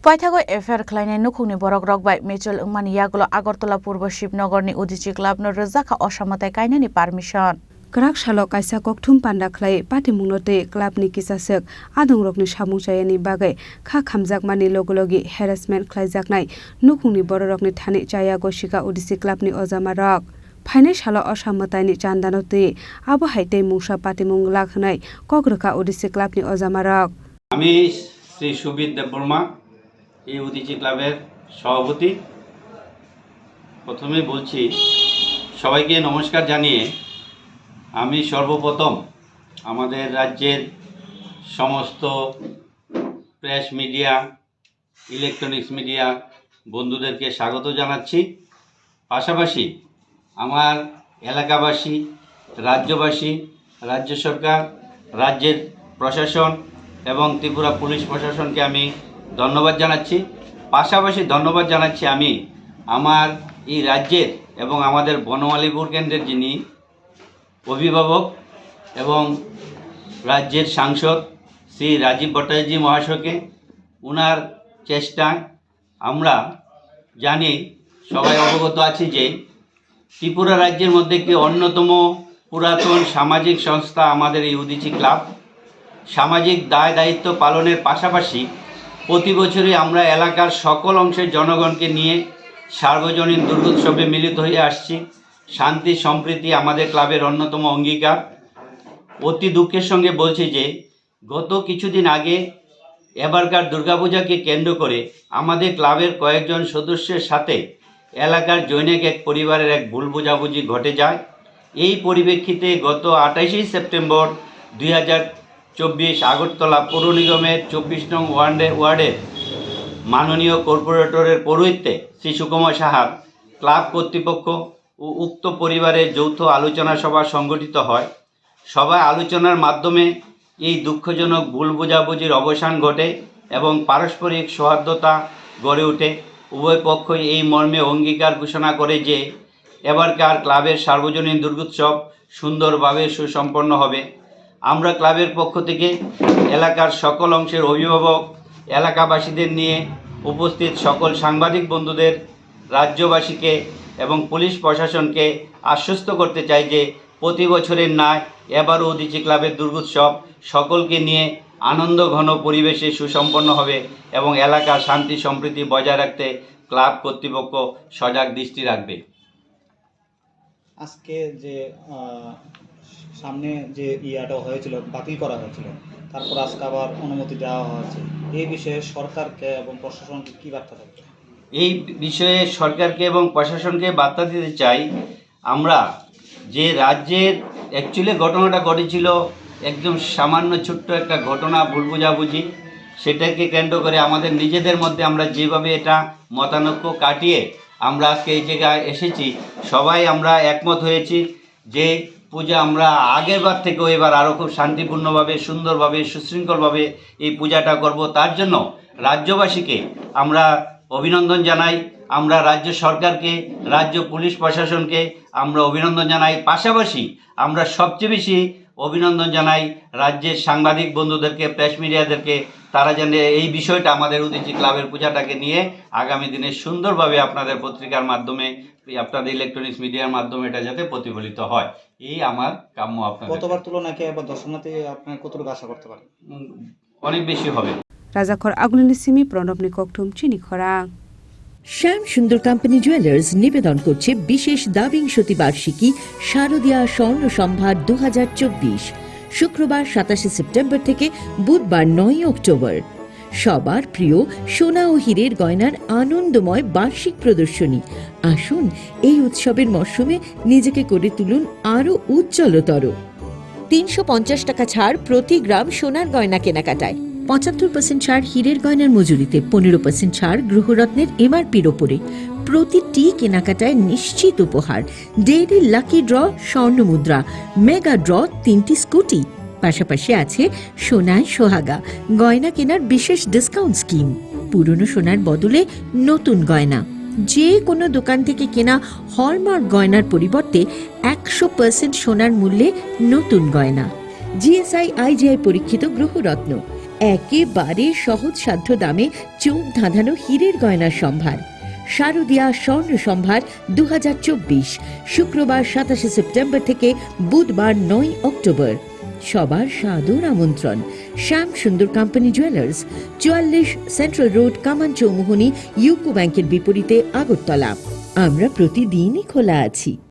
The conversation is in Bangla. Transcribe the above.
Paithago affair khlainai nukhungni borok rokbai mechol wngmani yagulo Agartala Purbo Shivnagorni Udichi Club no rojaka osamatai kainani permission. Krak salo kaisa kokthum panda khlai patimungnote club ni kisasek adongrokni samungchayani bagai kha khamjakmani logologi harassment khlaijaknai nukhungni bororokni thani chaya gosika Udichi club ni ojamarok phainai salo osamatai chandanote abo haitei mungsa patimung lakhnai kogroka Udichi club ni ojamarok আমি শ্রী সুবিদ দেববর্মা এই উদিচি ক্লাবের সভাপতি। প্রথমে বলছি সবাইকে নমস্কার জানিয়ে আমি সর্বপ্রথম আমাদের রাজ্যের সমস্ত প্রেস মিডিয়া ইলেকট্রনিক্স মিডিয়া বন্ধুদেরকে স্বাগত জানাচ্ছি। পাশাপাশি আমার এলাকাবাসী রাজ্যবাসী রাজ্য সরকার রাজ্যের প্রশাসন এবং ত্রিপুরা পুলিশ প্রশাসনকে আমি ধন্যবাদ জানাচ্ছি। পাশাপাশি ধন্যবাদ জানাচ্ছি আমি আমার এই রাজ্যের এবং আমাদের বনমালীপুর কেন্দ্রের যিনি অভিভাবক এবং রাজ্যের সাংসদ শ্রী রাজীব ভট্টাচার্য মহাশয়কে। ওনার চেষ্টায় আমরা জানি সবাই অবগত আছি যে ত্রিপুরা রাজ্যের মধ্যে একটি অন্যতম পুরাতন সামাজিক সংস্থা আমাদের এই উদিচি ক্লাব। সামাজিক দায় দায়িত্ব পালনের পাশাপাশি প্রতি বছরই আমরা এলাকার সকল অংশের জনগণকে নিয়ে সার্বজনীন দুর্গোৎসবে মিলিত হয়ে আসছি। শান্তি সম্প্রীতি আমাদের ক্লাবের অন্যতম অঙ্গীকার। অতি দুঃখের সঙ্গে বলছি যে গত কিছুদিন আগে এবারকার দুর্গাপূজাকে কেন্দ্র করে আমাদের ক্লাবের কয়েকজন সদস্যের সাথে এলাকার জৈনিক এক পরিবারের এক ভুল বোঝাবুঝি ঘটে যায়। এই পরিপ্রেক্ষিতে গত 28 সেপ্টেম্বর 2024 আগরতলা পৌর নিগমের 24 নং ওয়ার্ডের মাননীয় কর্পোরেটরের পৌরোহিত্যে শ্রী সুকুমার সাহার ক্লাব কর্তৃপক্ষ ও উক্ত পরিবারের যৌথ আলোচনা সভা সংগঠিত হয়। সভায় আলোচনার মাধ্যমে এই দুঃখজনক ভুল বোঝাবুঝির অবসান ঘটে এবং পারস্পরিক সৌহার্দ্যতা গড়ে ওঠে। উভয় পক্ষই এই মর্মে অঙ্গীকার ঘোষণা করে যে এবারকার ক্লাবের সার্বজনীন দুর্গোৎসব সুন্দরভাবে সুসম্পন্ন হবে। আমরা ক্লাবের পক্ষ থেকে এলাকার সকল অংশের অভিভাবক এলাকাবাসীদের নিয়ে উপস্থিত সকল সাংবাদিক বন্ধুদের রাজ্যবাসীকে এবং পুলিশ প্রশাসনকে আশ্বস্ত করতে চাই যে প্রতি বছরের ন্যায় এবারও উদিচি ক্লাবের দুর্গোৎসব সকলকে নিয়ে আনন্দ ঘন পরিবেশে সুসম্পন্ন হবে এবং এলাকার শান্তি সম্প্রীতি বজায় রাখতে ক্লাব কর্তৃপক্ষ সজাগ দৃষ্টি রাখবে। আজকে যে সামনে যে ইয়াটা হয়েছিল বাতিল করা হয়েছিল, তারপর আজকে আবার অনুমতি দেওয়া হয়েছে, এই বিষয়ে সরকারকে এবং প্রশাসনকে কী বার্তা থাকবে? এই বিষয়ে সরকারকে এবং প্রশাসনকে বার্তা দিতে চাই আমরা যে রাজ্যের অ্যাকচুয়ালি ঘটনাটা ঘটেছিল একদম সামান্য ছোট্ট একটা ঘটনা ভুল বোঝাবুঝি, সেটাকে কেন্দ্র করে আমাদের নিজেদের মধ্যে আমরা যেভাবে এটা মতানৈক্য কাটিয়ে আমরা আজকে এই জায়গায় এসেছি, সবাই আমরা একমত হয়েছি যে পূজা আমরা আগেরবার থেকেও এবার আরও খুব শান্তিপূর্ণভাবে সুন্দরভাবে সুশৃঙ্খলভাবে এই পূজাটা করব। তার জন্য রাজ্যবাসীকে আমরা অভিনন্দন জানাই, আমরা রাজ্য সরকারকে রাজ্য পুলিশ প্রশাসনকে আমরা অভিনন্দন জানাই। পাশাপাশি আমরা সবচেয়ে বেশি অভিনন্দন জানাই রাজ্যের সাংবাদিক বন্ধুদেরকে প্রেস মিডিয়াদেরকে, তারা যেন এই বিষয়টা আমাদের উদিচি ক্লাবের পূজাটাকে নিয়ে আগামী দিনে সুন্দরভাবে আপনাদের পত্রিকার মাধ্যমে আপনাদের ইলেকট্রনিক্স মিডিয়ার মাধ্যমে এটা যাতে প্রতিফলিত হয়, এই আমার কাম্য। আপনাদের কতবার তুলনায় কি এবার দর্শনার্থী আপনার কতটুকু আশা করতে পারেন? অনেক বেশি হবে। রাজাখর আগুলিনি সিমি প্রণবনি ককঠুম চিনি খরাং। শ্যাম সুন্দর কোম্পানি জুয়েলার্স নিবেদন করছে বিশেষ দাবিংশতি বার্ষিকী শারদীয়া স্বর্ণ সম্ভার 2024, শুক্রবার 27 সেপ্টেম্বর থেকে বুধবার 9 অক্টোবর। সবার প্রিয় সোনা ও হীরের গয়নার আনন্দময় বার্ষিক প্রদর্শনী। আসুন এই উৎসবের মরশুমে নিজেকে করে তুলুন আরও উজ্জ্বলতর। 350 টাকা ছাড় প্রতি গ্রাম সোনার গয়না কেনাকাটায়, 75% ছাড় হীরের গয়নার মজুরিতে, 15% ছাড় গ্রহরত্নের এমআরপির ওপরে। প্রতিটি কেনাকাটায় নিশ্চিত উপহার, ডেইলি লাকি ড্র স্বর্ণ মুদ্রা, মেগা ড্র 3টি স্কুটি। পাশাপাশি আছে সোনায় সোহাগা গয়না কেনার বিশেষ ডিসকাউন্ট স্কিম। পুরনো সোনার বদলে নতুন গয়না, যে কোনো দোকান থেকে কেনা হলমার্ক গয়নার পরিবর্তে 100% সোনার মূল্যে নতুন গয়না। জিএসআই আইজিআই পরীক্ষিত গ্রহরত্ন, একেবারে সহজসাধ্য দামে চোখ ধাঁধানো হীরের গয়নার সম্ভার। শারদীয়া স্বর্ণ সম্ভার 2024, শুক্রবার 27 সেপ্টেম্বর থেকে বুধবার 9 অক্টোবর। সবার সাদর আমন্ত্রণ। শ্যাম সুন্দর কোম্পানি জুয়েলার্স, 44 সেন্ট্রাল রোড, কামান চৌমুহনী, ইউকো ব্যাংকের বিপরীতে, আগরতলা। আমরা প্রতিদিনই খোলা আছি।